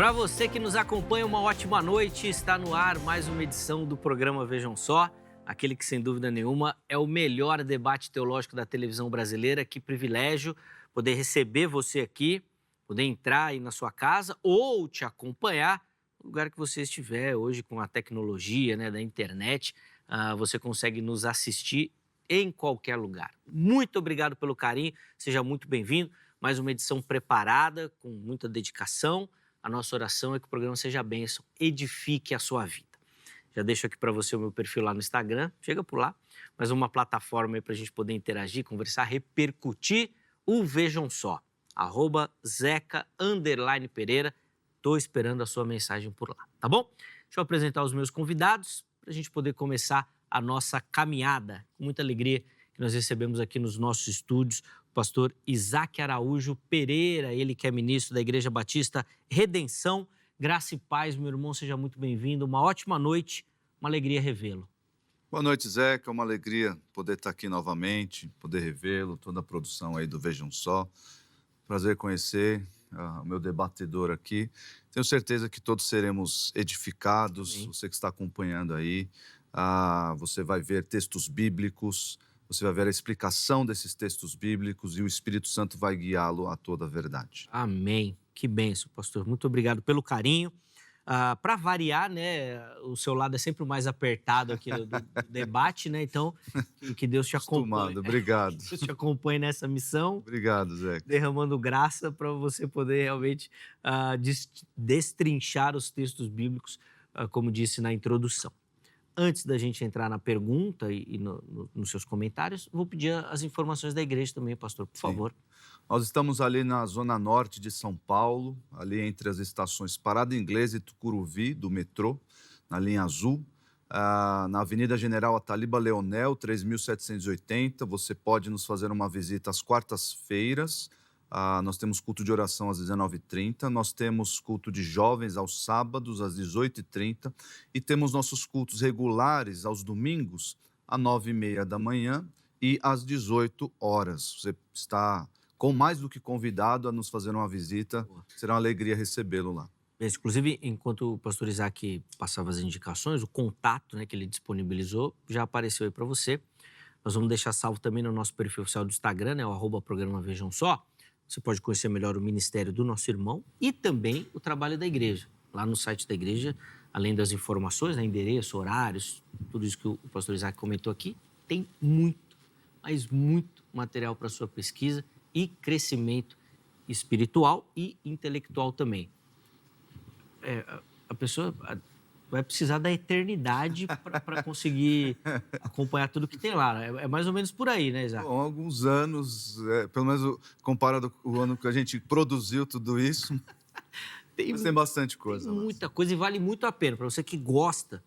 Para você que nos acompanha, uma ótima noite. Está no ar mais uma edição do programa Vejam Só, aquele que, sem dúvida nenhuma, é o melhor debate teológico da televisão brasileira. Que privilégio poder receber você aqui, poder entrar aí na sua casa ou te acompanhar no lugar que você estiver. Hoje, com a tecnologia, né, da internet, você consegue nos assistir em qualquer lugar. Muito obrigado pelo carinho, seja muito bem-vindo. Mais uma edição preparada, com muita dedicação. A nossa oração é que o programa seja bênção, edifique a sua vida. Já deixo aqui para você o meu perfil lá no Instagram, chega por lá, mas uma plataforma aí para a gente poder interagir, conversar, repercutir o Vejam Só, @Zeca_Pereira. Estou esperando a sua mensagem por lá, tá bom? Deixa eu apresentar os meus convidados para a gente poder começar a nossa caminhada. Com muita alegria que nós recebemos aqui nos nossos estúdios o pastor Isaac Araújo Pereira, ele que é ministro da Igreja Batista Redenção. Graça e paz, meu irmão, seja muito bem-vindo. Uma ótima noite, uma alegria revê-lo. Boa noite, Zeca. É uma alegria poder estar aqui novamente, poder revê-lo, toda a produção aí do Vejam Só. Prazer conhecer o meu debatedor aqui. Tenho certeza que todos seremos edificados. Sim. Você que está acompanhando aí, você vai ver textos bíblicos, você vai ver a explicação desses textos bíblicos e o Espírito Santo vai guiá-lo a toda a verdade. Amém. Que bênção, pastor. Muito obrigado pelo carinho. Para variar, né, o seu lado é sempre o mais apertado aqui do debate, né? Então, que Deus te acompanhe. Obrigado. Deus te acompanhe nessa missão. Obrigado, Zeca. Derramando graça para você poder realmente destrinchar os textos bíblicos, como disse na introdução. Antes da gente entrar na pergunta e nos seus comentários, vou pedir as informações da igreja também, pastor, por favor. Nós estamos ali na zona norte de São Paulo, ali entre as estações Parada Inglesa e Tucuruvi, do metrô, na linha azul, na Avenida General Ataliba Leonel, 3780. Você pode nos fazer uma visita às quartas-feiras. Nós temos culto de oração às 19h30, nós temos culto de jovens aos sábados às 18h30 e temos nossos cultos regulares aos domingos às 9h30 da manhã e às 18 horas. Você está com mais do que convidado a nos fazer uma visita, será uma alegria recebê-lo lá. Inclusive, enquanto o pastor Isaac passava as indicações, o contato, né, que ele disponibilizou já apareceu aí para você. Nós vamos deixar salvo também no nosso perfil oficial do Instagram, né, o @programa Vejam Só. Você pode conhecer melhor o ministério do nosso irmão e também o trabalho da igreja. Lá no site da igreja, além das informações, né, endereço, horários, tudo isso que o pastor Isaac comentou aqui, tem muito, mas muito material para sua pesquisa e crescimento espiritual e intelectual também. A pessoa vai precisar da eternidade para conseguir acompanhar tudo que tem lá. É mais ou menos por aí, né, Isaac? Bom, alguns anos, pelo menos comparado com o ano que a gente produziu tudo isso, tem bastante coisa. Tem muita coisa e vale muito a pena. Para você que gosta,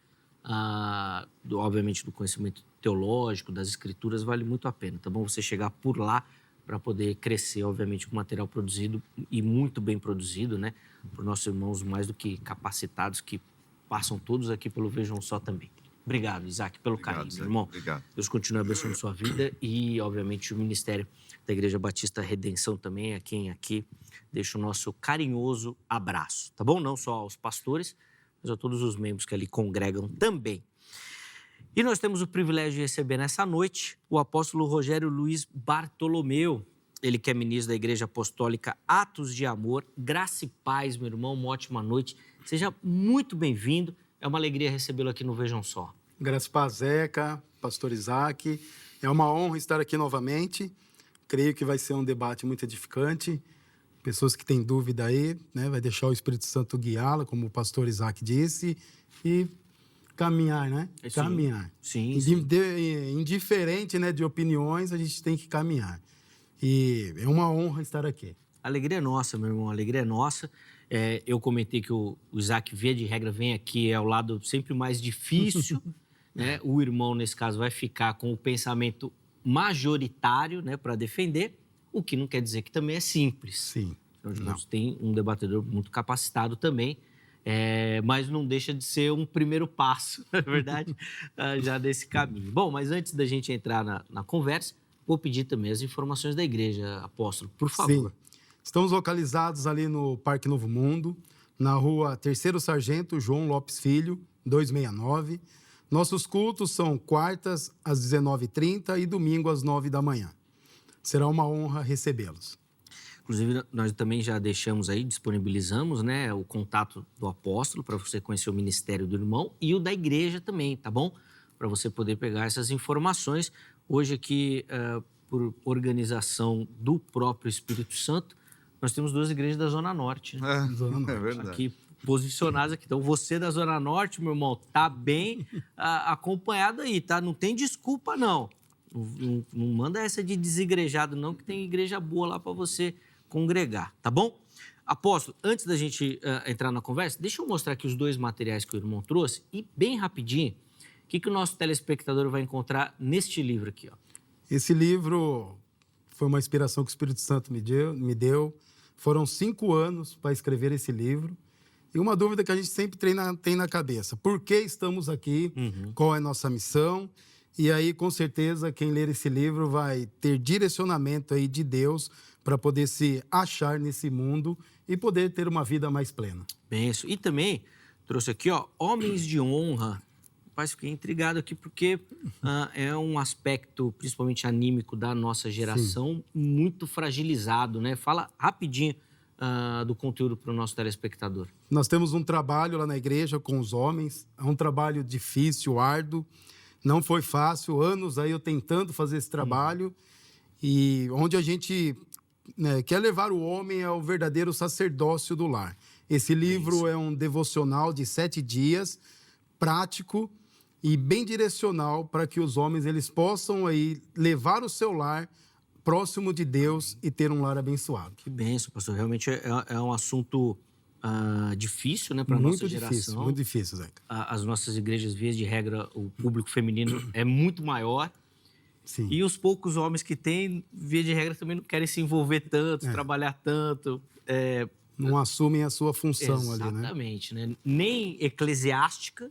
obviamente, do conhecimento teológico, das escrituras, vale muito a pena, tá bom? Você chegar por lá para poder crescer, obviamente, com material produzido e muito bem produzido, né? Por nossos irmãos mais do que capacitados, que passam todos aqui pelo Vejam Só também. Obrigado, Isaac, pelo carinho, meu irmão. Obrigado. Deus continue abençoando sua vida e, obviamente, o Ministério da Igreja Batista Redenção também, a quem aqui deixa o nosso carinhoso abraço, tá bom? Não só aos pastores, mas a todos os membros que ali congregam também. E nós temos o privilégio de receber nessa noite o apóstolo Rogério Luiz Bartolomeu, ele que é ministro da Igreja Apostólica Atos de Amor. Graça e paz, meu irmão, uma ótima noite. Seja muito bem-vindo. É uma alegria recebê-lo aqui no Vejam Só. Graça e paz, Zeca, pastor Isaac. É uma honra estar aqui novamente. Creio que vai ser um debate muito edificante. Pessoas que têm dúvida aí, né, vai deixar o Espírito Santo guiá-la, como o pastor Isaac disse, e caminhar, né? Sim. Caminhar. Sim. Indiferente, né, de opiniões, a gente tem que caminhar. E é uma honra estar aqui. A alegria é nossa, meu irmão, a alegria é nossa. Eu comentei que o Isaac, via de regra, vem aqui, é o lado sempre mais difícil, né? O irmão, nesse caso, vai ficar com o pensamento majoritário, né, para defender, o que não quer dizer que também é simples. Sim. Nós tem um debatedor muito capacitado também, mas não deixa de ser um primeiro passo, na verdade, já desse caminho. Bom, mas antes da gente entrar na conversa, vou pedir também as informações da igreja, apóstolo, por favor. Sim. Estamos localizados ali no Parque Novo Mundo, na rua 3º Sargento João Lopes Filho, 269. Nossos cultos são quartas às 19h30 e domingo às 9 da manhã. Será uma honra recebê-los. Inclusive, nós também já deixamos aí, disponibilizamos, né, o contato do apóstolo para você conhecer o ministério do irmão e o da igreja também, tá bom? Para você poder pegar essas informações. Hoje aqui, por organização do próprio Espírito Santo, nós temos 2 igrejas da Zona Norte, né? Zona Norte. É verdade. Aqui posicionadas aqui. Então, você da Zona Norte, meu irmão, tá bem acompanhado aí, tá? Não tem desculpa, não. Não manda essa de desigrejado, não, que tem igreja boa lá para você congregar, tá bom? Apóstolo, antes da gente entrar na conversa, deixa eu mostrar aqui os 2 materiais que o irmão trouxe e, bem rapidinho, o que o nosso telespectador vai encontrar neste livro aqui, ó. Esse livro foi uma inspiração que o Espírito Santo me deu. Foram 5 anos para escrever esse livro. E uma dúvida que a gente sempre tem na cabeça. Por que estamos aqui? Qual é a nossa missão? E aí, com certeza, quem ler esse livro vai ter direcionamento aí de Deus para poder se achar nesse mundo e poder ter uma vida mais plena. Benção. E também trouxe aqui, ó, Homens de Honra. Rapaz, fiquei intrigado aqui porque é um aspecto, principalmente anímico, da nossa geração, muito fragilizado, né? Fala rapidinho do conteúdo para o nosso telespectador. Nós temos um trabalho lá na igreja com os homens. É um trabalho difícil, árduo. Não foi fácil, anos aí eu tentando fazer esse trabalho. E onde a gente quer levar o homem ao verdadeiro sacerdócio do lar. Esse livro é um devocional de 7 dias, prático e bem direcional para que os homens eles possam aí levar o seu lar próximo de Deus e ter um lar abençoado. Que benção, pastor. Realmente é um assunto difícil, né, para a nossa geração. Muito difícil, Zeca. As nossas igrejas, via de regra, o público feminino é muito maior. Sim. E os poucos homens que têm, via de regra, também não querem se envolver tanto, trabalhar tanto. Não assumem a sua função ali, né? Exatamente, né? Nem eclesiástica,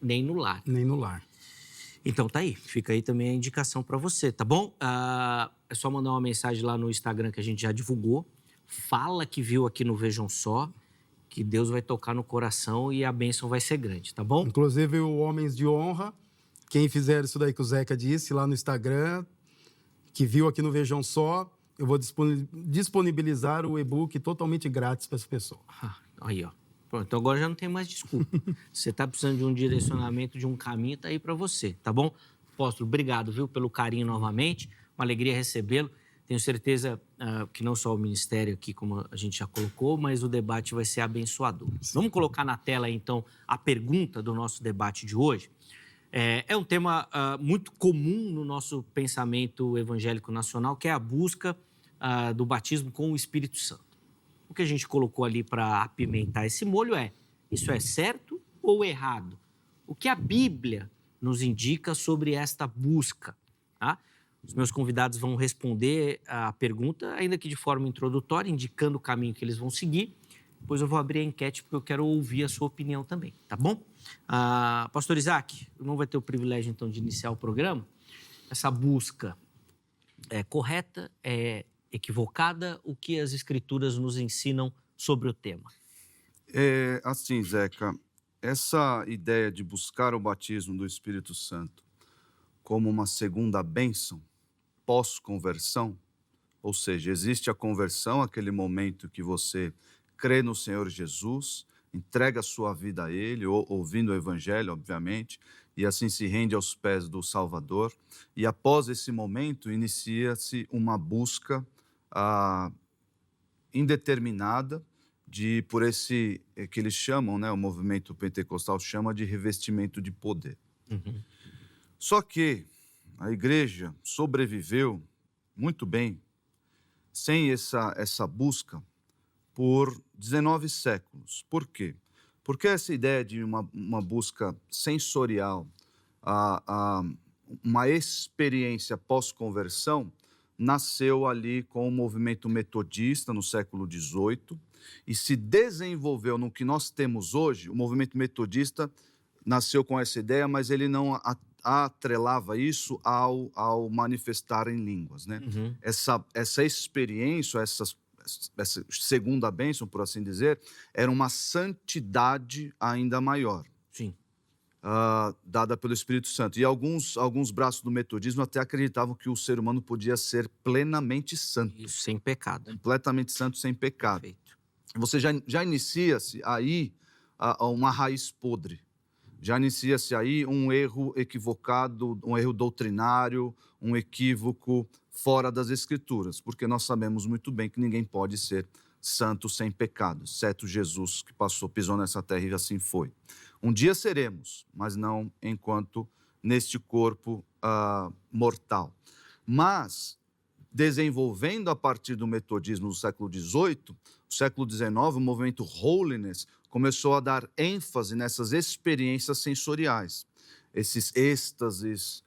nem no lar. Nem no lar. Então tá aí, fica aí também a indicação para você, tá bom? É só mandar uma mensagem lá no Instagram que a gente já divulgou. Fala que viu aqui no Vejam Só, que Deus vai tocar no coração e a bênção vai ser grande, tá bom? Inclusive o Homens de Honra, quem fizer isso daí que o Zeca disse lá no Instagram, que viu aqui no Vejam Só, eu vou disponibilizar o e-book totalmente grátis para essa pessoa. Aí, ó. Pronto, então agora já não tem mais desculpa. Você está precisando de um direcionamento, de um caminho, tá aí para você, tá bom? Apóstolo, obrigado, viu, pelo carinho novamente. Uma alegria recebê-lo. Tenho certeza que não só o ministério aqui, como a gente já colocou, mas o debate vai ser abençoador. Vamos colocar na tela, aí, então, a pergunta do nosso debate de hoje. É um tema muito comum no nosso pensamento evangélico nacional, que é a busca do batismo com o Espírito Santo. O que a gente colocou ali para apimentar esse molho isso é certo ou errado? O que a Bíblia nos indica sobre esta busca, tá? Os meus convidados vão responder a pergunta, ainda que de forma introdutória, indicando o caminho que eles vão seguir. Depois eu vou abrir a enquete, porque eu quero ouvir a sua opinião também, tá bom? Pastor Isaac, o irmão vai ter o privilégio, então, de iniciar o programa. Essa busca é correta, é equivocada? O que as Escrituras nos ensinam sobre o tema? Assim, Zeca, essa ideia de buscar o batismo do Espírito Santo como uma segunda bênção, pós-conversão, ou seja, existe a conversão, aquele momento que você crê no Senhor Jesus, entrega a sua vida a Ele, ouvindo o Evangelho, obviamente, e assim se rende aos pés do Salvador. E após esse momento, inicia-se uma busca indeterminada por esse, que eles chamam, né, o movimento pentecostal chama de revestimento de poder. Uhum. Só que a igreja sobreviveu muito bem sem essa busca por 19 séculos. Por quê? Porque essa ideia de uma busca sensorial, uma experiência pós-conversão, nasceu ali com o movimento metodista no século XVIII e se desenvolveu no que nós temos hoje. O movimento metodista nasceu com essa ideia, mas ele não atrelava isso ao manifestar em línguas, né? Uhum. Essa experiência, essa segunda bênção, por assim dizer, era uma santidade ainda maior. Sim. Dada pelo Espírito Santo. E alguns braços do metodismo até acreditavam que o ser humano podia ser plenamente santo. Isso, sem pecado. Completamente santo, sem pecado. Perfeito. Você já inicia-se aí uma raiz podre. Já inicia-se aí um erro equivocado, um erro doutrinário, um equívoco fora das Escrituras, porque nós sabemos muito bem que ninguém pode ser santo sem pecado, exceto Jesus que pisou nessa terra e assim foi. Um dia seremos, mas não enquanto neste corpo mortal. Mas, desenvolvendo a partir do metodismo do século XVIII, o século XIX, o movimento Holiness começou a dar ênfase nessas experiências sensoriais, esses êxtases,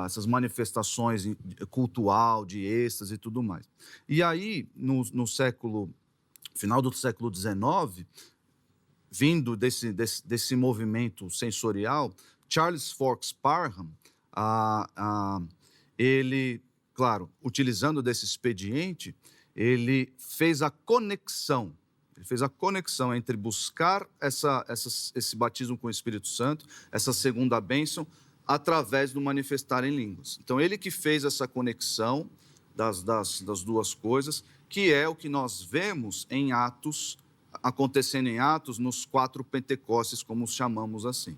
essas manifestações cultual, de êxtase e tudo mais. E aí, no final do século XIX, vindo desse movimento sensorial, Charles Fox Parham, ele, claro, utilizando desse expediente, ele fez a conexão entre buscar esse batismo com o Espírito Santo, essa segunda bênção, através do manifestar em línguas. Então, ele que fez essa conexão das duas coisas, que é o que nós vemos em Atos, acontecendo em Atos, nos 4 Pentecostes, como os chamamos assim.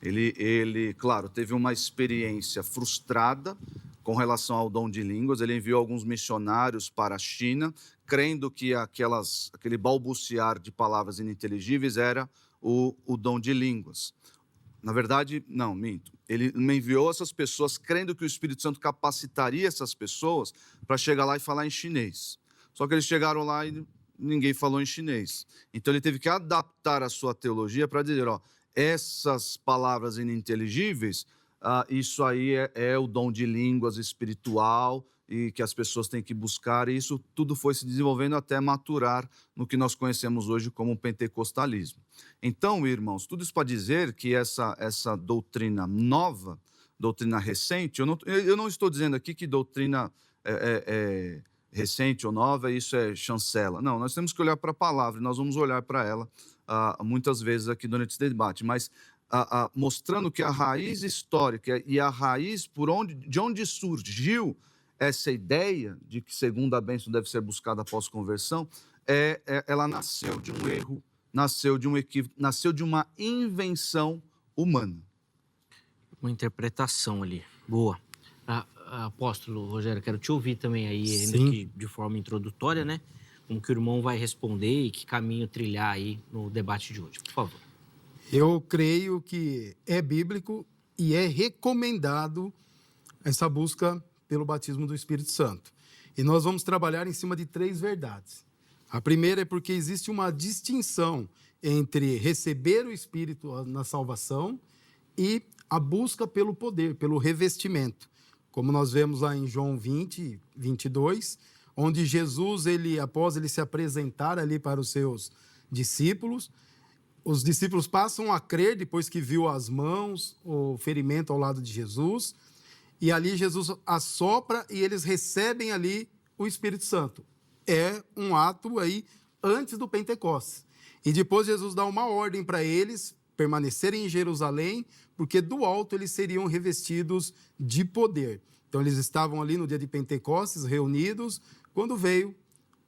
Ele, claro, teve uma experiência frustrada com relação ao dom de línguas. Ele enviou alguns missionários para a China, crendo que aquele balbuciar de palavras ininteligíveis era o dom de línguas. Na verdade, não, minto. Ele me enviou essas pessoas crendo que o Espírito Santo capacitaria essas pessoas para chegar lá e falar em chinês. Só que eles chegaram lá e ninguém falou em chinês. Então ele teve que adaptar a sua teologia para dizer, essas palavras ininteligíveis, isso aí é o dom de línguas espiritual e que as pessoas têm que buscar, e isso tudo foi se desenvolvendo até maturar no que nós conhecemos hoje como pentecostalismo. Então, irmãos, tudo isso para dizer que essa doutrina nova, doutrina recente, eu não estou dizendo aqui que doutrina recente ou nova, isso é chancela. Não, nós temos que olhar para a palavra, e nós vamos olhar para ela muitas vezes aqui durante esse debate, mas mostrando que a raiz histórica e a raiz de onde surgiu essa ideia de que segunda bênção deve ser buscada após conversão, ela nasceu de um erro, nasceu de um equívoco, nasceu de uma invenção humana. Uma interpretação ali. Boa. Apóstolo Rogério, quero te ouvir também aí, ainda que de forma introdutória, né? Como que o irmão vai responder e que caminho trilhar aí no debate de hoje, por favor. Eu creio que é bíblico e é recomendado essa busca pelo batismo do Espírito Santo. E nós vamos trabalhar em cima de 3 verdades. A primeira é porque existe uma distinção entre receber o Espírito na salvação e a busca pelo poder, pelo revestimento. Como nós vemos lá em João 20, 22, onde Jesus, após ele se apresentar ali para os seus discípulos, os discípulos passam a crer depois que viu as mãos, o ferimento ao lado de Jesus, e ali Jesus assopra e eles recebem ali o Espírito Santo. É um ato aí antes do Pentecostes. E depois Jesus dá uma ordem para eles permanecerem em Jerusalém, porque do alto eles seriam revestidos de poder. Então eles estavam ali no dia de Pentecostes, reunidos, quando veio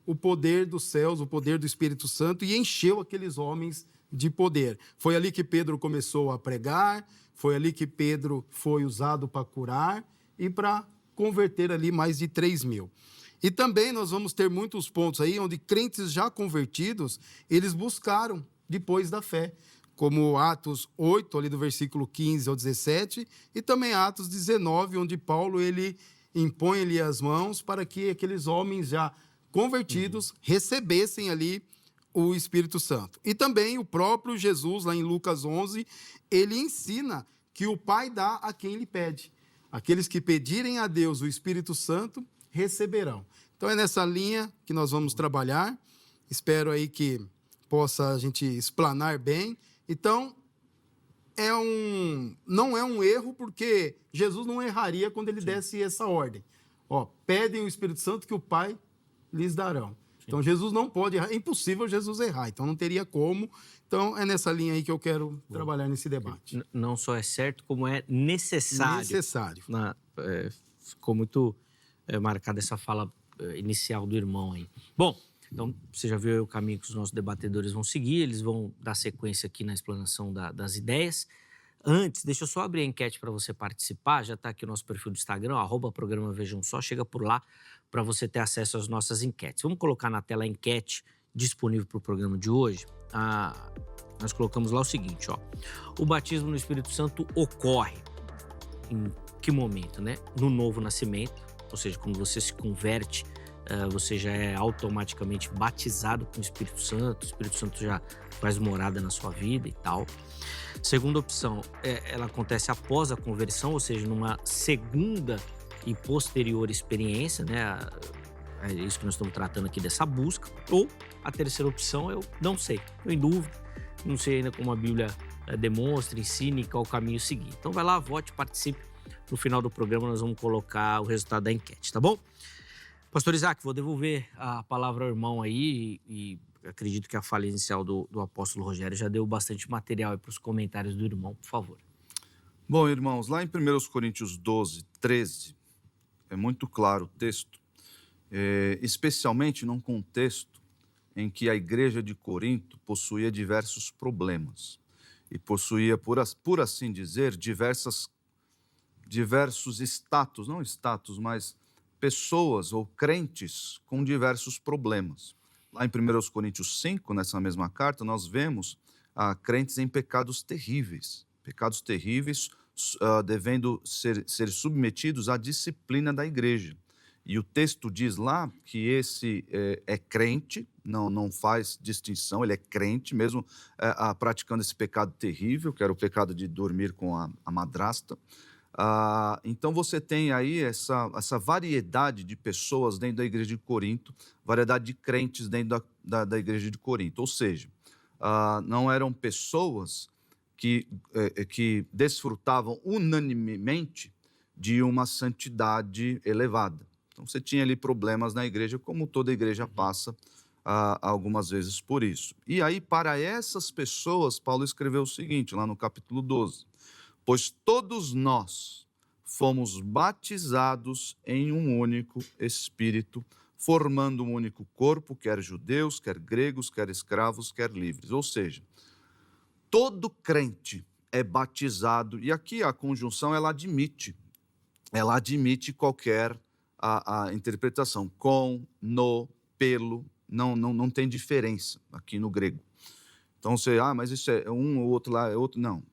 o poder dos céus, o poder do Espírito Santo, e encheu aqueles homens de poder. Foi ali que Pedro começou a pregar, foi ali que Pedro foi usado para curar e para converter ali mais de 3.000. E também nós vamos ter muitos pontos aí onde crentes já convertidos, eles buscaram depois da fé, como Atos 8, ali do versículo 15 ao 17, e também Atos 19, onde Paulo ele impõe-lhe as mãos para que aqueles homens já convertidos recebessem ali o Espírito Santo. E também o próprio Jesus, lá em Lucas 11, ele ensina que o Pai dá a quem lhe pede. Aqueles que pedirem a Deus o Espírito Santo, receberão. Então é nessa linha que nós vamos trabalhar. Espero aí que possa a gente explanar bem. Então, não é um erro, porque Jesus não erraria quando ele desse essa ordem. Pedem o Espírito Santo que o Pai lhes darão. Então, Jesus não pode errar. É impossível Jesus errar. Então, não teria como. Então, é nessa linha aí que eu quero trabalhar nesse debate. Não só é certo, como é necessário. Necessário. Ficou muito marcada essa fala inicial do irmão aí. Bom, então você já viu aí o caminho que os nossos debatedores vão seguir. Eles vão dar sequência aqui na explanação das ideias. Antes, deixa eu só abrir a enquete para você participar. Já está aqui o nosso perfil do Instagram, @programa Vejam Só. Chega por lá para você ter acesso às nossas enquetes. Vamos colocar na tela a enquete disponível para o programa de hoje. Nós colocamos lá o seguinte, ó. O batismo no Espírito Santo ocorre em que momento, né? No novo nascimento, ou seja, quando você se converte, você já é automaticamente batizado com o Espírito Santo já faz morada na sua vida e tal. Segunda opção, ela acontece após a conversão, ou seja, numa segunda e posterior experiência, né? É isso que nós estamos tratando aqui dessa busca. Ou a terceira opção, eu não sei, estou em dúvida, não sei ainda como a Bíblia demonstra, ensine qual caminho seguir. Então vai lá, vote, participe. No final do programa nós vamos colocar o resultado da enquete, tá bom? Pastor Isaac, vou devolver a palavra ao irmão aí e acredito que a fala inicial do apóstolo Rogério já deu bastante material para os comentários do irmão, por favor. Bom, irmãos, lá em 1 Coríntios 12, 13, é muito claro o texto, especialmente num contexto em que a igreja de Corinto possuía diversos problemas e possuía, por assim dizer, diversos status, não status, mas pessoas ou crentes com diversos problemas. Lá em 1 Coríntios 5, nessa mesma carta, nós vemos crentes em pecados terríveis devendo ser submetidos à disciplina da igreja. E o texto diz lá que esse é crente, não faz distinção, ele é crente, mesmo praticando esse pecado terrível, que era o pecado de dormir com a madrasta. Então você tem aí essa variedade de pessoas dentro da igreja de Corinto, variedade de crentes dentro da igreja de Corinto. Ou seja, não eram pessoas que desfrutavam unanimemente de uma santidade elevada. Então você tinha ali problemas na igreja, como toda igreja passa algumas vezes por isso. E aí, para essas pessoas, Paulo escreveu o seguinte, lá no capítulo 12. Pois todos nós fomos batizados em um único Espírito, formando um único corpo, quer judeus, quer gregos, quer escravos, quer livres. Ou seja, todo crente é batizado, e aqui a conjunção ela admite qualquer a interpretação, com, no, pelo, não tem diferença aqui no grego. Então você, mas isso é um, o outro lá é outro, não.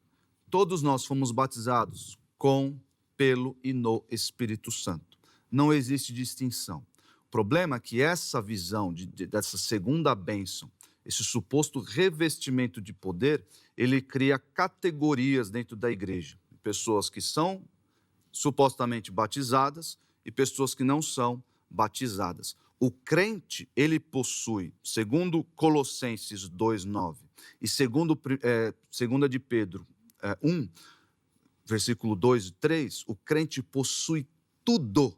Todos nós fomos batizados com, pelo e no Espírito Santo. Não existe distinção. O problema é que essa visão dessa segunda bênção, esse suposto revestimento de poder, ele cria categorias dentro da igreja. Pessoas que são supostamente batizadas e pessoas que não são batizadas. O crente, ele possui, segundo Colossenses 2:9 e segundo de Pedro 1, versículo 2 e 3, o crente possui tudo.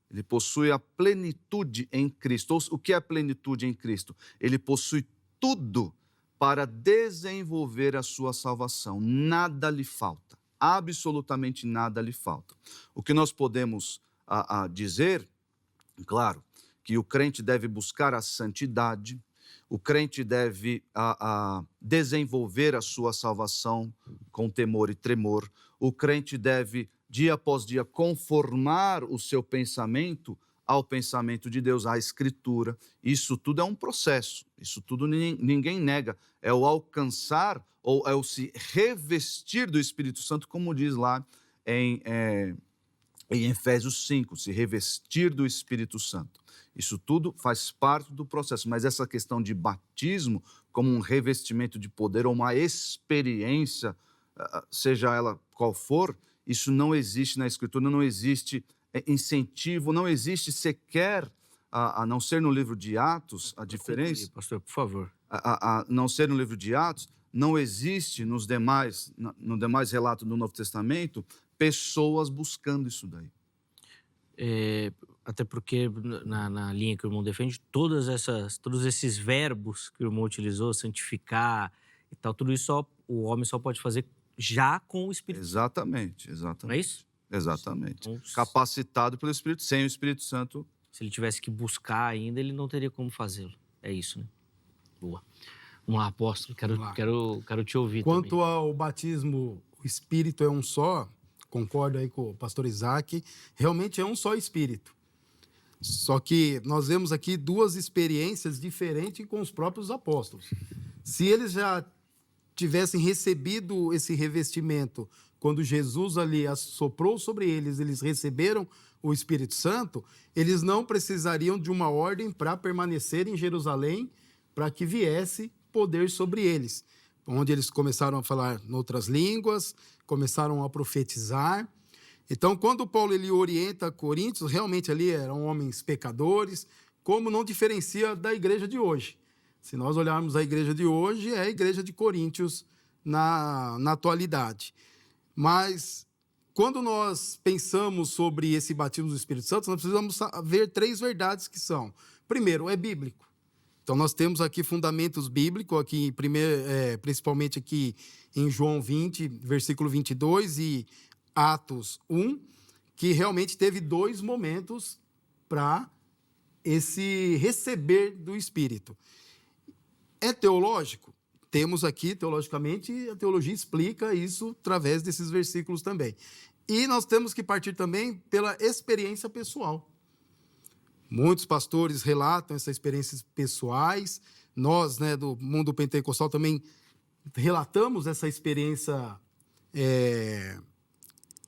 Ele possui a plenitude em Cristo. O que é a plenitude em Cristo? Ele possui tudo para desenvolver a sua salvação. Nada lhe falta. Absolutamente nada lhe falta. O que nós podemos dizer, claro, que o crente deve buscar a santidade, o crente deve desenvolver a sua salvação com temor e tremor, o crente deve, dia após dia, conformar o seu pensamento ao pensamento de Deus, à Escritura. Isso tudo é um processo, isso tudo ninguém nega, é o alcançar ou é o se revestir do Espírito Santo, como diz lá em Efésios 5, se revestir do Espírito Santo. Isso tudo faz parte do processo, mas essa questão de batismo como um revestimento de poder ou uma experiência, seja ela qual for, isso não existe na Escritura, não existe incentivo, não existe sequer, a não ser no livro de Atos, a diferença... Pastor, por favor. A não ser no livro de Atos, não existe no demais relatos do Novo Testamento pessoas buscando isso daí. Até porque, na linha que o irmão defende, todos esses verbos que o irmão utilizou, santificar e tal, tudo isso o homem só pode fazer já com o Espírito Santo. Exatamente, Não é exatamente. isso? Exatamente. Então, Capacitado pelo Espírito, sem o Espírito Santo. se ele tivesse que buscar ainda, ele não teria como fazê-lo. É isso, né? Boa. Vamos lá, apóstolo, Vamos lá. quero te ouvir Quanto também. ao batismo, o Espírito é um só, concordo aí com o pastor Isaac, realmente é um só Espírito. Só que nós vemos aqui duas experiências diferentes com os próprios apóstolos. Se eles já tivessem recebido esse revestimento, quando Jesus ali assoprou sobre eles, eles receberam o Espírito Santo, eles não precisariam de uma ordem para permanecer em Jerusalém, para que viesse poder sobre eles. Onde eles começaram a falar em outras línguas, começaram a profetizar. Então, quando Paulo ele orienta Coríntios, realmente ali eram homens pecadores, como não diferencia da igreja de hoje. Se nós olharmos a igreja de hoje, é a igreja de Coríntios na atualidade. Mas, quando nós pensamos sobre esse batismo do Espírito Santo, nós precisamos ver três verdades que são. Primeiro, é bíblico. Então, nós temos aqui fundamentos bíblicos, aqui, principalmente aqui em João 20, versículo 22 e Atos 1, que realmente teve dois momentos para esse receber do Espírito. É teológico? Temos aqui, teologicamente, a teologia explica isso através desses versículos também. E nós temos que partir também pela experiência pessoal. Muitos pastores relatam essas experiências pessoais. Nós, do mundo pentecostal, também relatamos essa experiência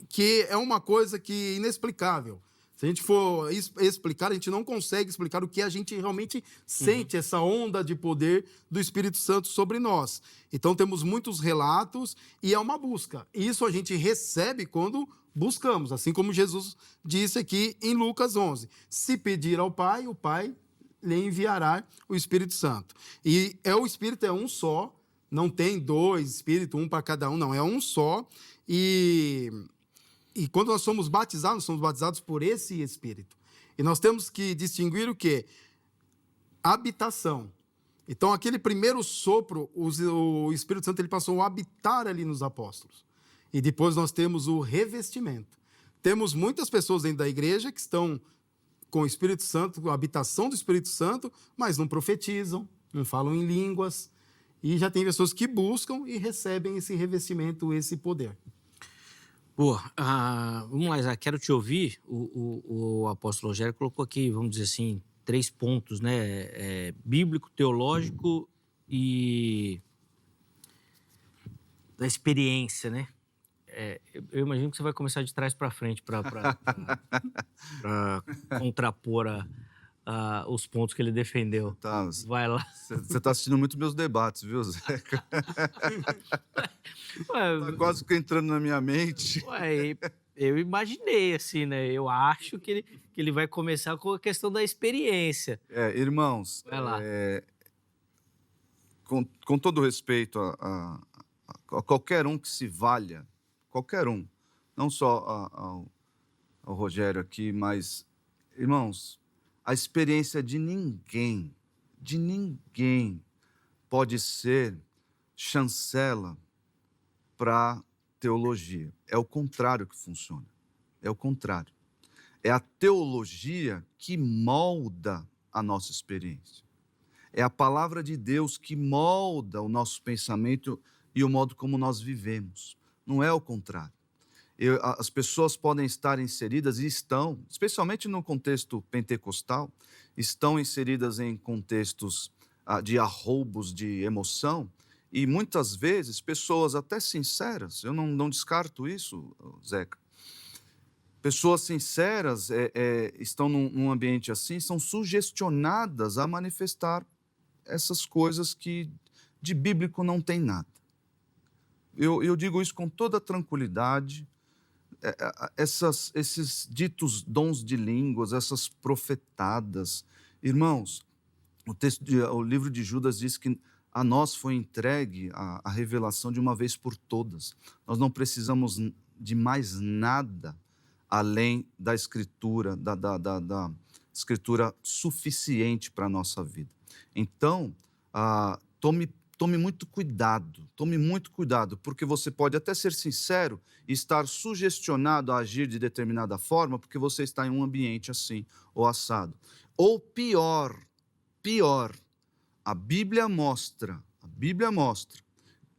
que é uma coisa que inexplicável. Se a gente for explicar, a gente não consegue explicar o que a gente realmente sente, essa onda de poder do Espírito Santo sobre nós. Então, temos muitos relatos e é uma busca. Isso a gente recebe quando buscamos, assim como Jesus disse aqui em Lucas 11. Se pedir ao Pai, o Pai lhe enviará o Espírito Santo. E o Espírito é um só, não tem dois Espíritos, um para cada um, não, é um só. E quando nós somos batizados por esse Espírito. E nós temos que distinguir o quê? Habitação. Então, aquele primeiro sopro, o Espírito Santo ele passou a habitar ali nos apóstolos. E depois nós temos o revestimento. Temos muitas pessoas dentro da igreja que estão com o Espírito Santo, com a habitação do Espírito Santo, mas não profetizam, não falam em línguas. E já tem pessoas que buscam e recebem esse revestimento, esse poder. Boa. Vamos lá, Isaac, quero te ouvir. O apóstolo Rogério colocou aqui, vamos dizer assim, 3 pontos, né? Bíblico, teológico e da experiência, né? Eu imagino que você vai começar de trás para frente para contrapor os pontos que ele defendeu. Tá, Vai lá. você está assistindo muito meus debates, viu, Zeca? Tá quase que entrando na minha mente. Eu imaginei, assim, né? Eu acho que ele vai começar com a questão da experiência. Irmãos, Vai lá. Com todo respeito a qualquer um que se valha, qualquer um, não só ao Rogério aqui, mas, irmãos, a experiência de ninguém pode ser chancela para teologia. É o contrário que funciona. É o contrário. É a teologia que molda a nossa experiência. É a palavra de Deus que molda o nosso pensamento e o modo como nós vivemos. Não é o contrário. As pessoas podem estar inseridas e estão, especialmente no contexto pentecostal, estão inseridas em contextos de arroubos de emoção e muitas vezes pessoas até sinceras, eu não descarto isso, Zeca, pessoas sinceras estão num ambiente assim, são sugestionadas a manifestar essas coisas que de bíblico não tem nada. Eu digo isso com toda tranquilidade. Esses ditos dons de línguas, essas profetadas. Irmãos, o livro de Judas diz que a nós foi entregue a revelação de uma vez por todas. Nós não precisamos de mais nada além da escritura, da escritura suficiente para a nossa vida. Então, tome muito cuidado, porque você pode até ser sincero e estar sugestionado a agir de determinada forma porque você está em um ambiente assim ou assado. Ou pior, a Bíblia mostra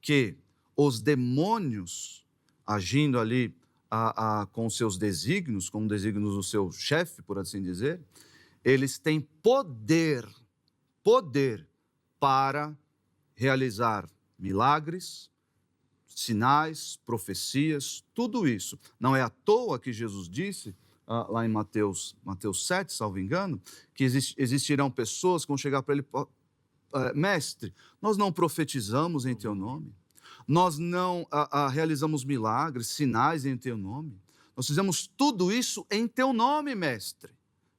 que os demônios agindo ali com seus desígnios, com desígnios do seu chefe, por assim dizer, eles têm poder para realizar milagres, sinais, profecias, tudo isso. Não é à toa que Jesus disse, lá em Mateus 7, salvo engano, que existirão pessoas que vão chegar para ele, mestre, nós não profetizamos em teu nome, nós não realizamos milagres, sinais em teu nome, nós fizemos tudo isso em teu nome, mestre.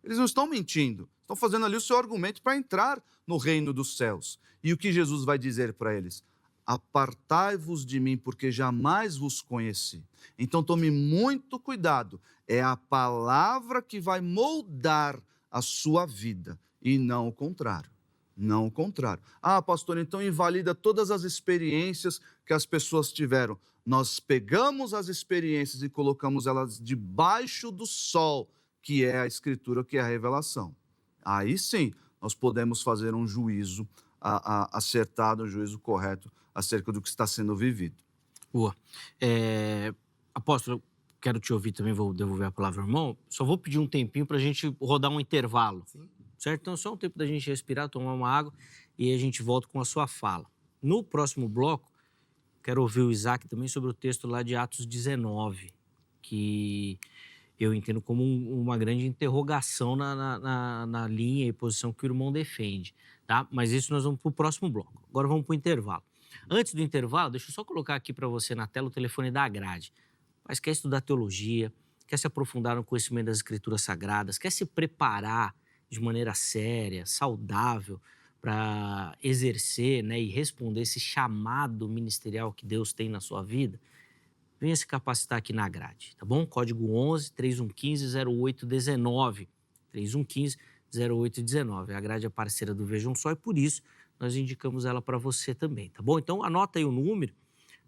Eles não estão mentindo, estão fazendo ali o seu argumento para entrar no reino dos céus. E o que Jesus vai dizer para eles? Apartai-vos de mim, porque jamais vos conheci. Então tome muito cuidado, é a palavra que vai moldar a sua vida e não o contrário. Não o contrário. Ah, pastor, então invalida todas as experiências que as pessoas tiveram. Nós pegamos as experiências e colocamos elas debaixo do sol, que é a Escritura, que é a revelação. Aí sim, nós podemos fazer um juízo acertado, um juízo correto acerca do que está sendo vivido. Boa. Apóstolo, quero te ouvir também, vou devolver a palavra ao irmão. Só vou pedir um tempinho para a gente rodar um intervalo. Sim. Certo? Então, só um tempo da gente respirar, tomar uma água e a gente volta com a sua fala. No próximo bloco, quero ouvir o Isaac também sobre o texto lá de Atos 19, que eu entendo como uma grande interrogação na linha e posição que o irmão defende, tá? Mas isso nós vamos para o próximo bloco. Agora vamos para o intervalo. Antes do intervalo, deixa eu só colocar aqui para você na tela o telefone da grade. Mas quer estudar teologia, quer se aprofundar no conhecimento das Escrituras Sagradas, quer se preparar de maneira séria, saudável, para exercer, né, e responder esse chamado ministerial que Deus tem na sua vida, venha se capacitar aqui na grade, tá bom? Código 11 3115 0819. 3115 0819. A grade é parceira do Vejam Só e por isso nós indicamos ela para você também, tá bom? Então anota aí o número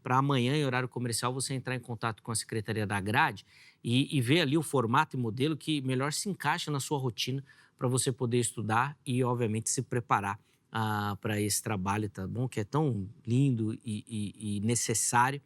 para amanhã, em horário comercial, você entrar em contato com a Secretaria da Grade e ver ali o formato e modelo que melhor se encaixa na sua rotina para você poder estudar e, obviamente, se preparar para esse trabalho, tá bom? Que é tão lindo e necessário,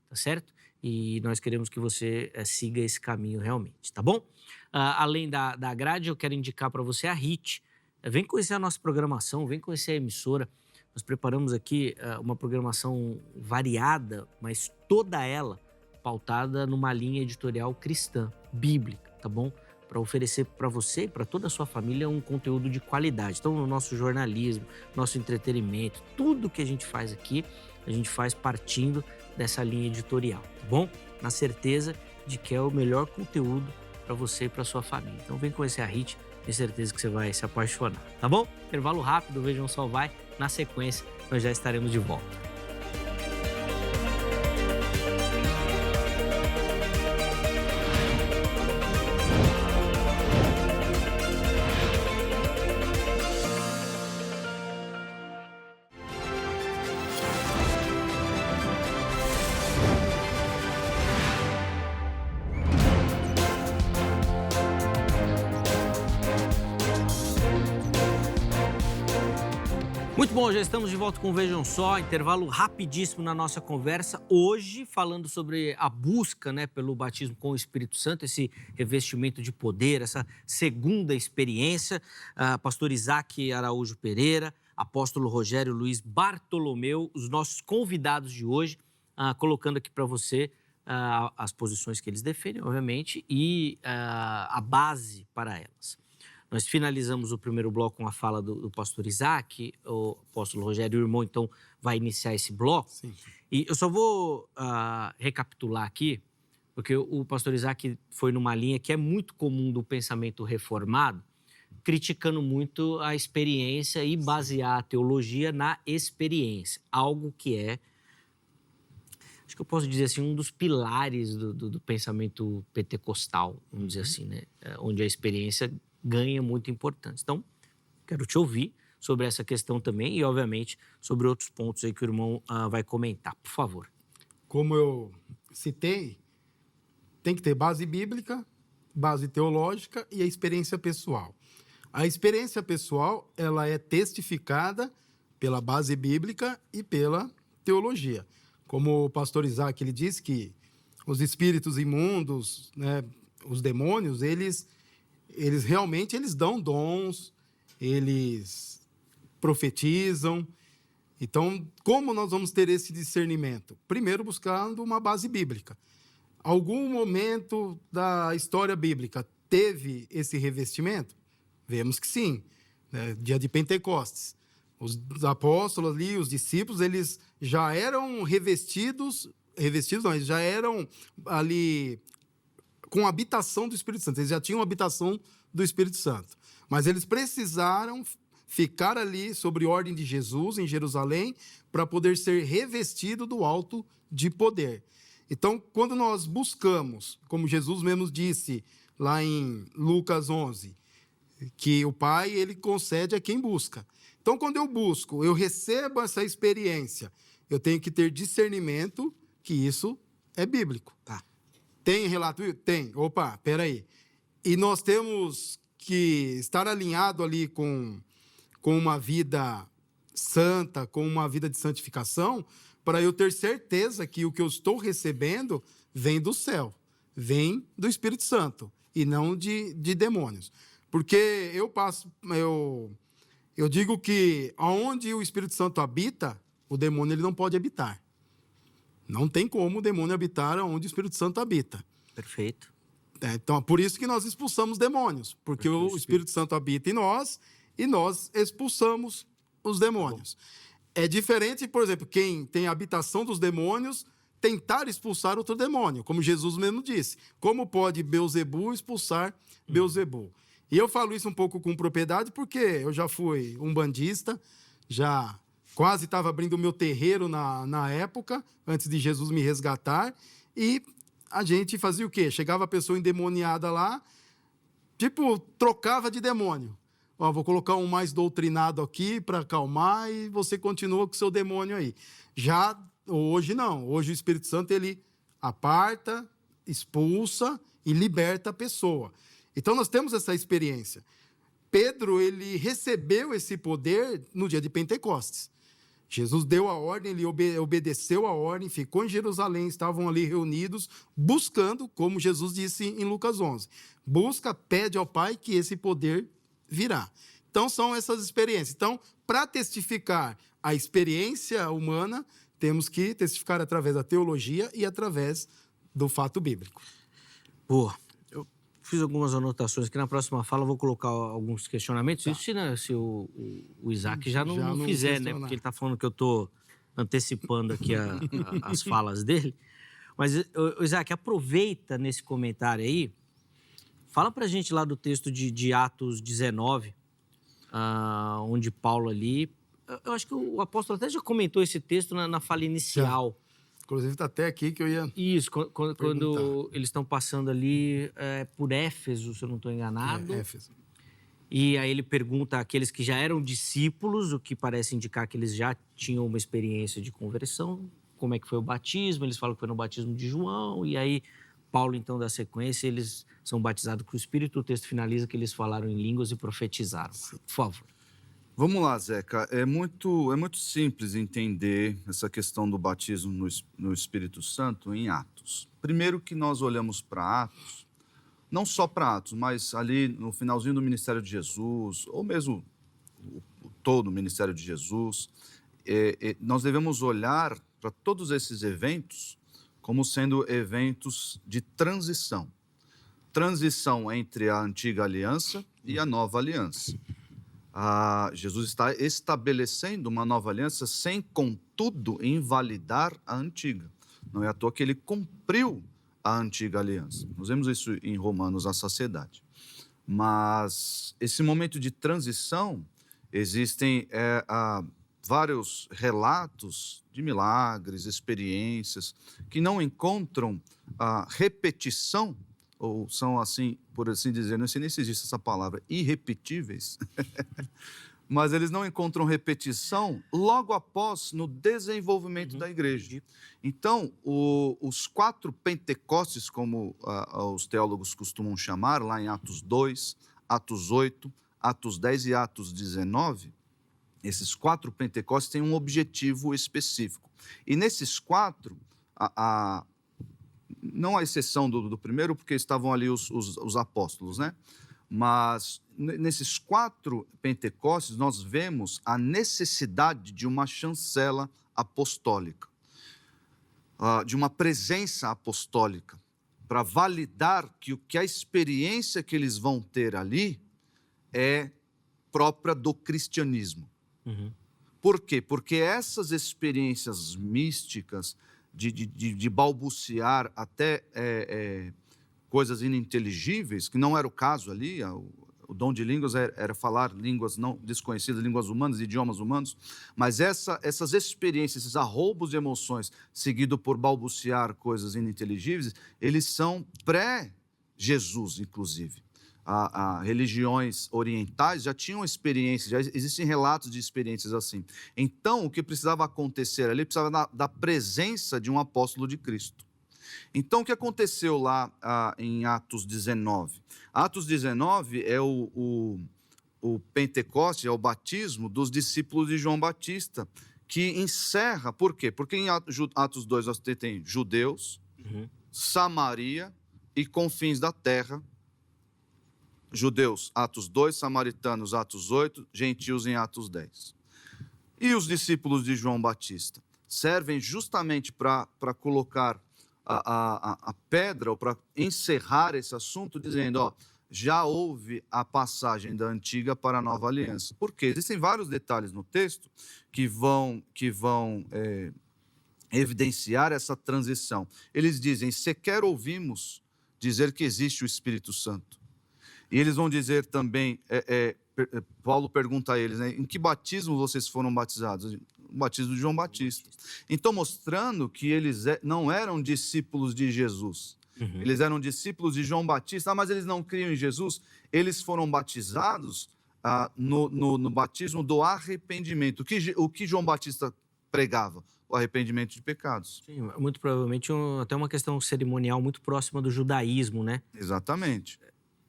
tá certo? E nós queremos que você siga esse caminho realmente, tá bom? Além da grade, eu quero indicar para você a HIT. Vem conhecer a nossa programação, vem conhecer a emissora. Nós preparamos aqui uma programação variada, mas toda ela pautada numa linha editorial cristã, bíblica, tá bom? Para oferecer para você e para toda a sua família um conteúdo de qualidade. Então, no nosso jornalismo, nosso entretenimento, tudo que a gente faz aqui, a gente faz partindo dessa linha editorial, tá bom? Na certeza de que é o melhor conteúdo para você e para sua família. Então, vem conhecer a HIT, tenho certeza que você vai se apaixonar, tá bom? Intervalo rápido, Vejam Só vai. Na sequência, nós já estaremos de volta. Muito bom, já estamos de volta com o Vejam Só, intervalo rapidíssimo na nossa conversa. Hoje, falando sobre a busca, né, pelo batismo com o Espírito Santo, esse revestimento de poder, essa segunda experiência. Pastor Isaac Araújo Pereira, apóstolo Rogério Luiz Bartolomeu, os nossos convidados de hoje, colocando aqui para você as posições que eles defendem, obviamente, e a base para elas. Nós finalizamos o primeiro bloco com a fala do pastor Isaac, o apóstolo Rogério, o irmão, então, vai iniciar esse bloco. Sim. E eu só vou recapitular aqui, porque o pastor Isaac foi numa linha que é muito comum do pensamento reformado, criticando muito a experiência e basear a teologia na experiência, algo que é acho que eu posso dizer assim, um dos pilares do pensamento pentecostal, vamos dizer assim, né? Onde a experiência ganha muita importância. Então, quero te ouvir sobre essa questão também e, obviamente, sobre outros pontos aí que o irmão vai comentar. Por favor. Como eu citei, tem que ter base bíblica, base teológica e a experiência pessoal. A experiência pessoal, ela é testificada pela base bíblica e pela teologia. Como o pastor Isaac, ele diz que os imundos, né, os demônios, eles realmente eles dão dons, eles profetizam. Então, como nós vamos ter esse discernimento? Primeiro, buscando uma base bíblica. Algum momento da história bíblica teve esse revestimento? Vemos que sim, né? Dia de Pentecostes. Os apóstolos ali, os discípulos, eles já eram revestidos não, eles já eram ali com a habitação do Espírito Santo, eles já tinham a habitação do Espírito Santo. Mas eles precisaram ficar ali sobre ordem de Jesus, em Jerusalém, para poder ser revestido do alto de poder. Então, quando nós buscamos, como Jesus mesmo disse lá em Lucas 11, que o Pai, ele concede a quem busca. Então, quando eu busco, eu recebo essa experiência, eu tenho que ter discernimento que isso é bíblico. Tá. Tem relato? Tem. Opa, peraí. E nós temos que estar alinhado ali com uma vida santa, com uma vida de santificação, para eu ter certeza que o que eu estou recebendo vem do céu, vem do Espírito Santo, e não de demônios. Porque eu digo que onde o Espírito Santo habita, o demônio ele não pode habitar. Não tem como o demônio habitar onde o Espírito Santo habita. Perfeito. Então, por isso que nós expulsamos demônios, porque o Espírito Santo habita em nós e nós expulsamos os demônios. É diferente, por exemplo, quem tem a habitação dos demônios tentar expulsar outro demônio, como Jesus mesmo disse. Como pode Beelzebu expulsar Beelzebu? E eu falo isso um pouco com propriedade porque eu já fui um bandista, já quase estava abrindo o meu terreiro na época, antes de Jesus me resgatar, e a gente fazia o quê? Chegava a pessoa endemoniada lá, tipo, trocava de demônio. Ó, vou colocar um mais doutrinado aqui para acalmar e você continua com o seu demônio aí. Já hoje não. Hoje o Espírito Santo, ele aparta, expulsa e liberta a pessoa. Então nós temos essa experiência. Pedro, ele recebeu esse poder no dia de Pentecostes. Jesus deu a ordem, ele obedeceu a ordem, ficou em Jerusalém, estavam ali reunidos, buscando, como Jesus disse em Lucas 11, busca, pede ao Pai que esse poder virá. Então, são essas experiências. Então, para testificar a experiência humana, temos que testificar através da teologia e através do fato bíblico. Boa. Eu fiz algumas anotações aqui. Na próxima fala eu vou colocar alguns questionamentos. Tá. Isso se o Isaac já não fizer, né? Porque ele está falando que eu estou antecipando aqui as falas dele. Mas, Isaac, aproveita nesse comentário aí. Fala para a gente lá do texto de Atos 19, onde Paulo ali... Eu acho que o apóstolo até já comentou esse texto na fala inicial. Já. Inclusive está até aqui que eu ia... Isso, quando eles estão passando ali por Éfeso, se eu não estou enganado. Éfeso. E aí ele pergunta àqueles que já eram discípulos, o que parece indicar que eles já tinham uma experiência de conversão, como é que foi o batismo. Eles falam que foi no batismo de João, e aí Paulo, então, dá sequência, eles são batizados com o Espírito. O texto finaliza que eles falaram em línguas e profetizaram. Por favor. Vamos lá, Zeca. É muito simples entender essa questão do batismo no Espírito Santo em Atos. Primeiro que nós olhamos para Atos, não só para Atos, mas ali no finalzinho do ministério de Jesus, ou mesmo todo o ministério de Jesus, nós devemos olhar para todos esses eventos como sendo eventos de transição. Transição entre a antiga aliança e a nova aliança. Jesus está estabelecendo uma nova aliança sem, contudo, invalidar a antiga. Não é à toa que ele cumpriu a antiga aliança. Nós vemos isso em Romanos, a saciedade. Mas esse momento de transição, existem vários relatos de milagres, experiências, que não encontram a repetição, ou são assim, por assim dizer, não sei nem se existe essa palavra, irrepetíveis, mas eles não encontram repetição logo após no desenvolvimento da igreja. Então, os 4 Pentecostes, como os teólogos costumam chamar, lá em Atos 2, Atos 8, Atos 10 e Atos 19, esses 4 Pentecostes têm um objetivo específico. E nesses 4, não a exceção do primeiro, porque estavam ali os apóstolos, né? Mas nesses 4 Pentecostes nós vemos a necessidade de uma chancela apostólica, de uma presença apostólica, para validar que a experiência que eles vão ter ali é própria do cristianismo. Por quê? Porque essas experiências místicas de balbuciar até coisas ininteligíveis, que não era o caso ali, o dom de línguas era falar línguas não desconhecidas, línguas humanas, idiomas humanos, mas essas experiências, esses arroubos de emoções, seguido por balbuciar coisas ininteligíveis, eles são pré-Jesus, inclusive. Religiões orientais já tinham experiências, já existem relatos de experiências assim. Então, o que precisava acontecer ali, precisava da presença de um apóstolo de Cristo. Então, o que aconteceu lá em Atos 19? Atos 19 é o Pentecoste, é o batismo dos discípulos de João Batista, que encerra, por quê? Porque em Atos 2 nós temos judeus, Samaria e confins da terra. Judeus, Atos 2, samaritanos, Atos 8, gentios em Atos 10. E os discípulos de João Batista servem justamente para colocar a pedra, ou para encerrar esse assunto, dizendo, já houve a passagem da antiga para a nova aliança. Por quê? Existem vários detalhes no texto que vão evidenciar essa transição. Eles dizem, sequer ouvimos dizer que existe o Espírito Santo. E eles vão dizer também, Paulo pergunta a eles, né, em que batismo vocês foram batizados? O batismo de João Batista. Então, mostrando que eles não eram discípulos de Jesus. Eles eram discípulos de João Batista, mas eles não criam em Jesus. Eles foram batizados no batismo do arrependimento. O que João Batista pregava? O arrependimento de pecados. Sim, muito provavelmente até uma questão cerimonial muito próxima do judaísmo, né? Exatamente.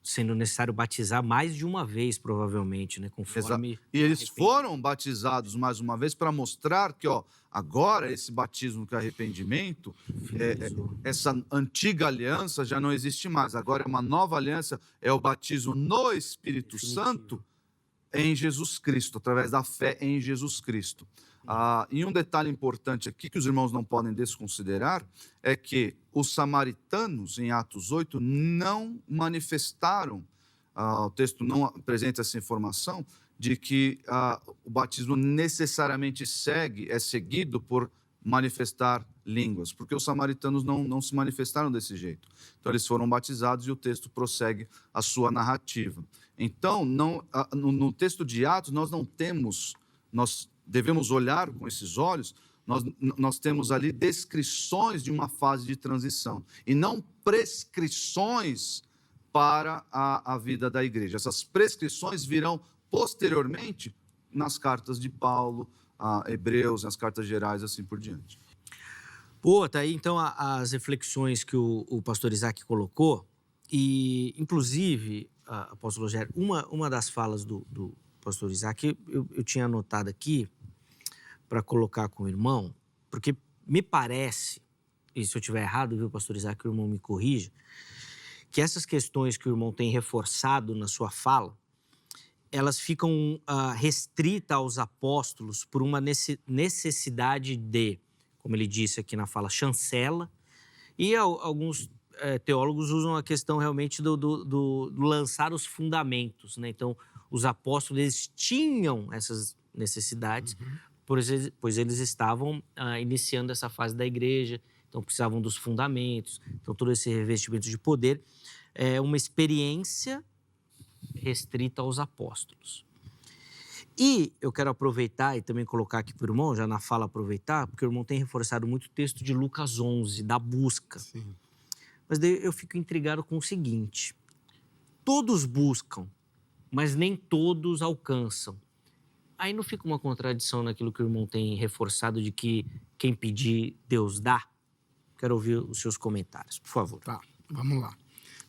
Sendo necessário batizar mais de uma vez, provavelmente, né? Conforme. E eles foram batizados mais uma vez para mostrar que, agora esse batismo que é arrependimento, essa antiga aliança já não existe mais. Agora é uma nova aliança, é o batismo no Espírito Santo em Jesus Cristo, através da fé em Jesus Cristo. E um detalhe importante aqui que os irmãos não podem desconsiderar é que os samaritanos, em Atos 8, não manifestaram, o texto não apresenta essa informação, de que o batismo necessariamente é seguido por manifestar línguas, porque os samaritanos não se manifestaram desse jeito. Então, eles foram batizados e o texto prossegue a sua narrativa. Então, no texto de Atos, nós devemos olhar com esses olhos, nós temos ali descrições de uma fase de transição e não prescrições para a vida da igreja. Essas prescrições virão posteriormente nas cartas de Paulo, a Hebreus, nas cartas gerais, assim por diante. Tá aí então as reflexões que o pastor Isaac colocou e, inclusive, apóstolo Rogério, uma das falas do pastor Isaac eu tinha anotado aqui, para colocar com o irmão, porque me parece, e se eu estiver errado, viu, pastor Isaac, que o irmão me corrija, que essas questões que o irmão tem reforçado na sua fala, elas ficam restritas aos apóstolos por uma necessidade de, como ele disse aqui na fala, chancela, e alguns teólogos usam a questão realmente do lançar os fundamentos, né? Então, os apóstolos, eles tinham essas necessidades, pois eles estavam iniciando essa fase da igreja, então precisavam dos fundamentos, então todo esse revestimento de poder é uma experiência restrita aos apóstolos. E eu quero aproveitar e também colocar aqui para o irmão, já na fala aproveitar, porque o irmão tem reforçado muito o texto de Lucas 11, da busca. Sim. Mas daí eu fico intrigado com o seguinte: todos buscam, mas nem todos alcançam. Aí não fica uma contradição naquilo que o irmão tem reforçado de que quem pedir, Deus dá? Quero ouvir os seus comentários, por favor. Tá, vamos lá.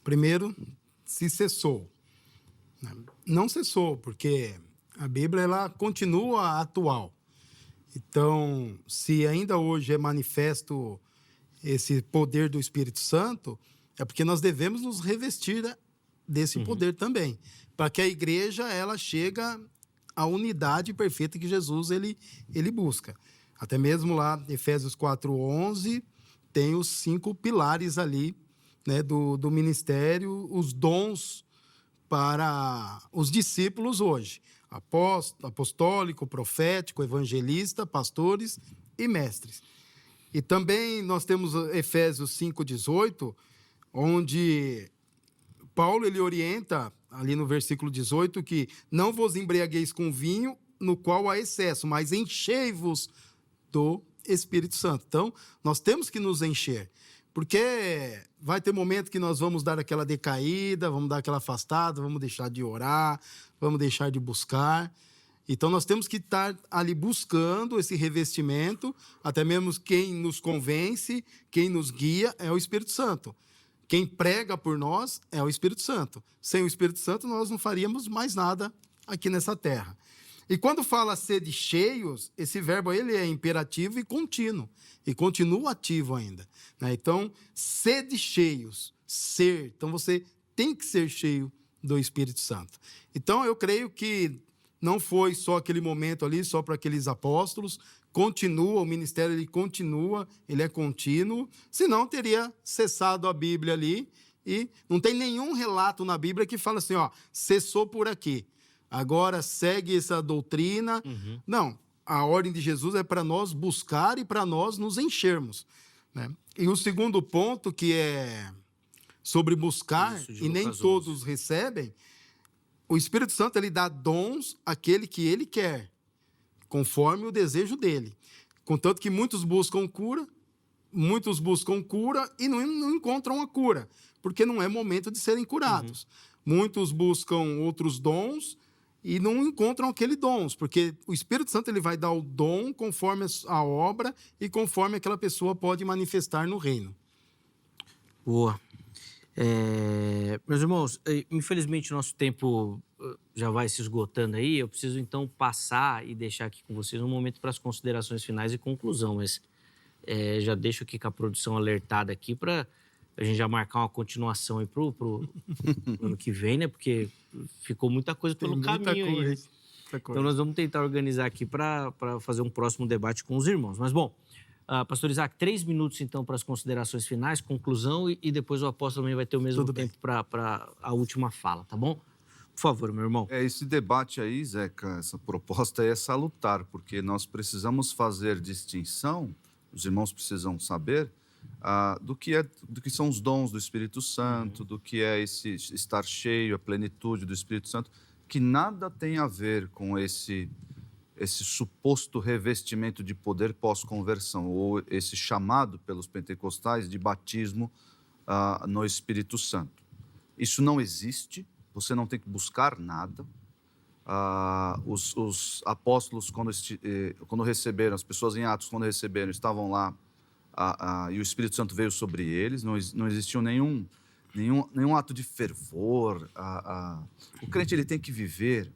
Primeiro, se cessou. Não cessou, porque a Bíblia ela continua atual. Então, se ainda hoje é manifesto esse poder do Espírito Santo, é porque nós devemos nos revestir desse poder também, para que a igreja ela chega à unidade perfeita que Jesus ele busca. Até mesmo lá, Efésios 4:11, tem os 5 pilares ali, né, do ministério, os dons para os discípulos hoje: apostólico, profético, evangelista, pastores e mestres. E também nós temos Efésios 5:18, onde Paulo ele orienta, ali no versículo 18, que não vos embriagueis com vinho, no qual há excesso, mas enchei-vos do Espírito Santo. Então, nós temos que nos encher, porque vai ter momento que nós vamos dar aquela decaída, vamos dar aquela afastada, vamos deixar de orar, vamos deixar de buscar. Então, nós temos que estar ali buscando esse revestimento, até mesmo quem nos convence, quem nos guia é o Espírito Santo. Quem prega por nós é o Espírito Santo. Sem o Espírito Santo, nós não faríamos mais nada aqui nessa terra. E quando fala sede cheios, esse verbo ele é imperativo e contínuo. E continua ativo ainda, né? Então, sede cheios, ser. Então, você tem que ser cheio do Espírito Santo. Então, eu creio que não foi só aquele momento ali, só para aqueles apóstolos. Continua, o ministério ele continua, ele é contínuo. Senão, teria cessado a Bíblia ali. E não tem nenhum relato na Bíblia que fala assim, ó, cessou por aqui. Agora segue essa doutrina. Não, a ordem de Jesus é para nós buscar e para nós nos enchermos, né? E o segundo ponto, que é sobre buscar, e nem todos recebem, o Espírito Santo ele dá dons àquele que ele quer, conforme o desejo dele. Contanto que muitos buscam cura e não encontram a cura, porque não é momento de serem curados. Muitos buscam outros dons e não encontram aquele dons, porque o Espírito Santo ele vai dar o dom conforme a obra e conforme aquela pessoa pode manifestar no reino. Boa. Meus irmãos, infelizmente o nosso tempo já vai se esgotando aí. Eu preciso então passar e deixar aqui com vocês um momento para as considerações finais e conclusão, mas já deixo aqui com a produção alertada aqui para a gente já marcar uma continuação aí pro ano que vem, né? Porque ficou muita coisa pelo caminho aí. Então nós vamos tentar organizar aqui para fazer um próximo debate com os irmãos. Mas bom, pastor Isaac, 3 minutos então para as considerações finais, conclusão e depois o apóstolo também vai ter o mesmo tempo para a última fala, tá bom? Por favor, meu irmão. Esse debate aí, Zeca, essa proposta aí é salutar, porque nós precisamos fazer distinção, os irmãos precisam saber do que são os dons do Espírito Santo, do que é esse estar cheio, a plenitude do Espírito Santo, que nada tem a ver com esse suposto revestimento de poder pós-conversão, ou esse chamado pelos pentecostais de batismo no Espírito Santo. Isso não existe, você não tem que buscar nada. Os apóstolos, quando receberam, as pessoas em Atos, quando receberam, estavam lá, e o Espírito Santo veio sobre eles, não existiu nenhum ato de fervor. O crente ele tem que viver.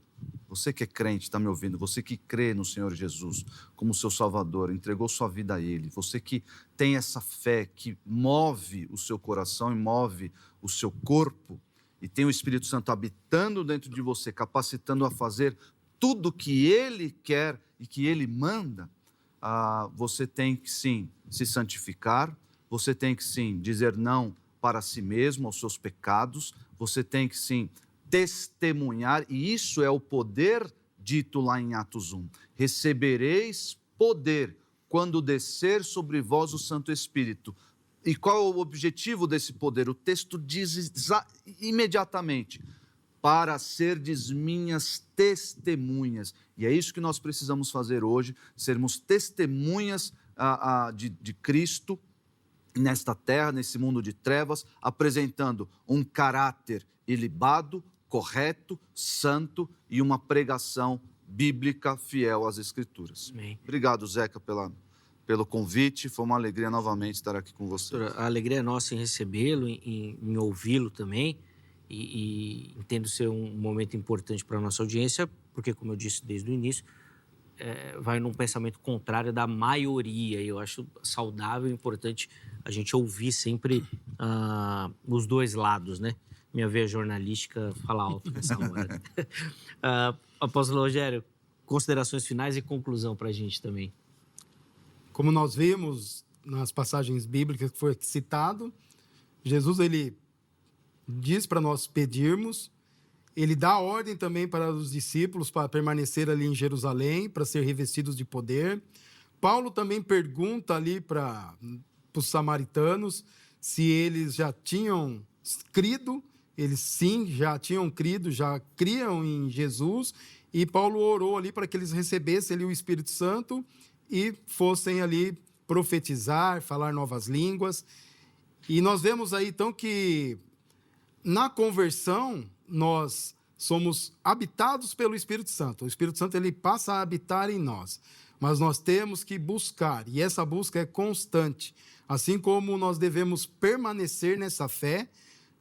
Você que é crente, está me ouvindo, você que crê no Senhor Jesus como seu Salvador, entregou sua vida a Ele, você que tem essa fé que move o seu coração e move o seu corpo, e tem o Espírito Santo habitando dentro de você, capacitando a fazer tudo o que Ele quer e que Ele manda, você tem que sim se santificar, você tem que sim dizer não para si mesmo, aos seus pecados, você tem que sim testemunhar, e isso é o poder dito lá em Atos 1. Recebereis poder quando descer sobre vós o Santo Espírito. E qual é o objetivo desse poder? O texto diz imediatamente: para serdes minhas testemunhas. E é isso que nós precisamos fazer hoje, sermos testemunhas de Cristo nesta terra, nesse mundo de trevas, apresentando um caráter ilibado, correto, santo e uma pregação bíblica fiel às Escrituras. Amém. Obrigado, Zeca, pelo convite. Foi uma alegria novamente estar aqui com você. A alegria é nossa em recebê-lo, em ouvi-lo também. E entendo ser um momento importante para a nossa audiência, porque, como eu disse desde o início, vai num pensamento contrário da maioria. E eu acho saudável e importante a gente ouvir sempre os dois lados, né? Minha veia jornalística fala alto nessa hora. Apóstolo Rogério, considerações finais e conclusão para a gente também. Como nós vimos nas passagens bíblicas que foi aqui citado, Jesus, ele diz para nós pedirmos, ele dá ordem também para os discípulos para permanecer ali em Jerusalém, para ser revestidos de poder. Paulo também pergunta ali para os samaritanos se eles já tinham crido. Eles sim, já tinham crido, já criam em Jesus. E Paulo orou ali para que eles recebessem ali o Espírito Santo e fossem ali profetizar, falar novas línguas. E nós vemos aí, então, que na conversão, nós somos habitados pelo Espírito Santo. O Espírito Santo, ele passa a habitar em nós. Mas nós temos que buscar, e essa busca é constante. Assim como nós devemos permanecer nessa fé,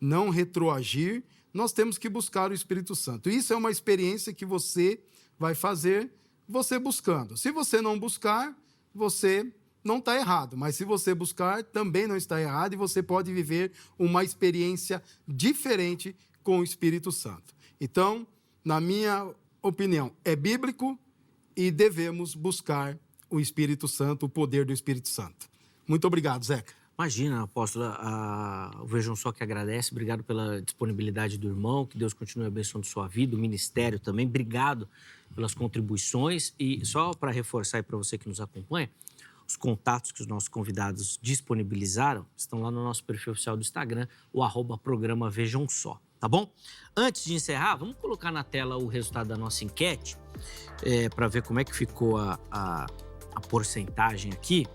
não retroagir, nós temos que buscar o Espírito Santo. Isso é uma experiência que você vai fazer, você buscando. Se você não buscar, você não está errado, mas se você buscar, também não está errado e você pode viver uma experiência diferente com o Espírito Santo. Então, na minha opinião, é bíblico e devemos buscar o Espírito Santo, o poder do Espírito Santo. Muito obrigado, Zeca. Imagina, apóstolo, Vejam Só que agradece, obrigado pela disponibilidade do irmão, que Deus continue abençoando sua vida, o ministério também, obrigado pelas contribuições e só para reforçar aí para você que nos acompanha, os contatos que os nossos convidados disponibilizaram estão lá no nosso perfil oficial do Instagram, o @programa Vejam Só, tá bom? Antes de encerrar, vamos colocar na tela o resultado da nossa enquete para ver como é que ficou a porcentagem aqui.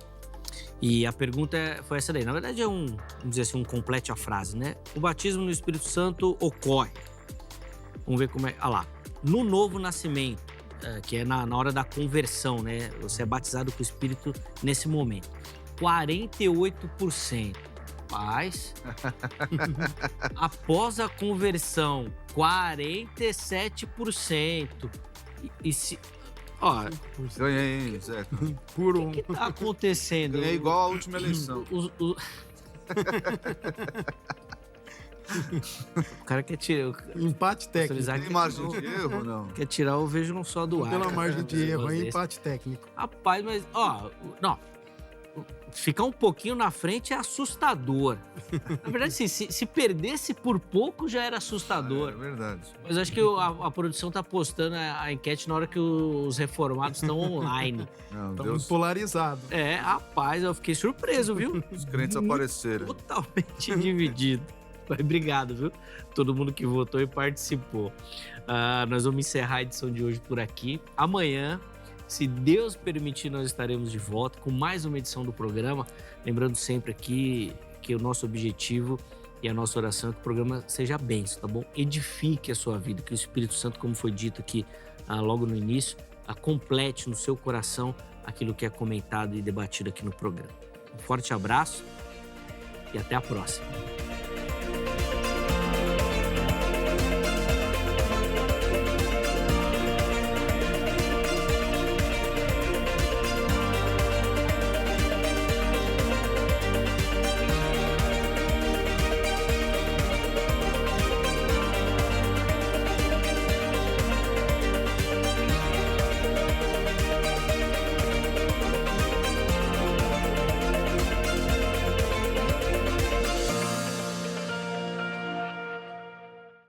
E a pergunta foi essa daí. Na verdade, vamos dizer assim, complete a frase, né? O batismo no Espírito Santo ocorre. Vamos ver como é. Olha lá. No novo nascimento, que é na hora da conversão, né? Você é batizado com o Espírito nesse momento. 48%. Paz. Após a conversão, 47%. E se... Ó, ganhei, Zeca. Por o que tá acontecendo? Ganhei igual a última eleição. O cara quer tirar... Empate técnico. Tem margem de erro, não? Quer tirar o Vejam Só do ar. Pela margem de erro, é empate técnico. Rapaz, mas, ó... Não. Ficar um pouquinho na frente é assustador. Na verdade, assim, se perdesse por pouco, já era assustador. É verdade. Mas acho que a produção tá postando a enquete na hora que os reformados estão online. Estamos polarizados. Rapaz, eu fiquei surpreso, viu? Os crentes apareceram. Totalmente dividido. Mas obrigado, viu? Todo mundo que votou e participou. Nós vamos encerrar a edição de hoje por aqui. Amanhã, se Deus permitir, nós estaremos de volta com mais uma edição do programa. Lembrando sempre aqui que o nosso objetivo e a nossa oração é que o programa seja bênção, tá bom? Edifique a sua vida, que o Espírito Santo, como foi dito aqui logo no início, complete no seu coração aquilo que é comentado e debatido aqui no programa. Um forte abraço e até a próxima.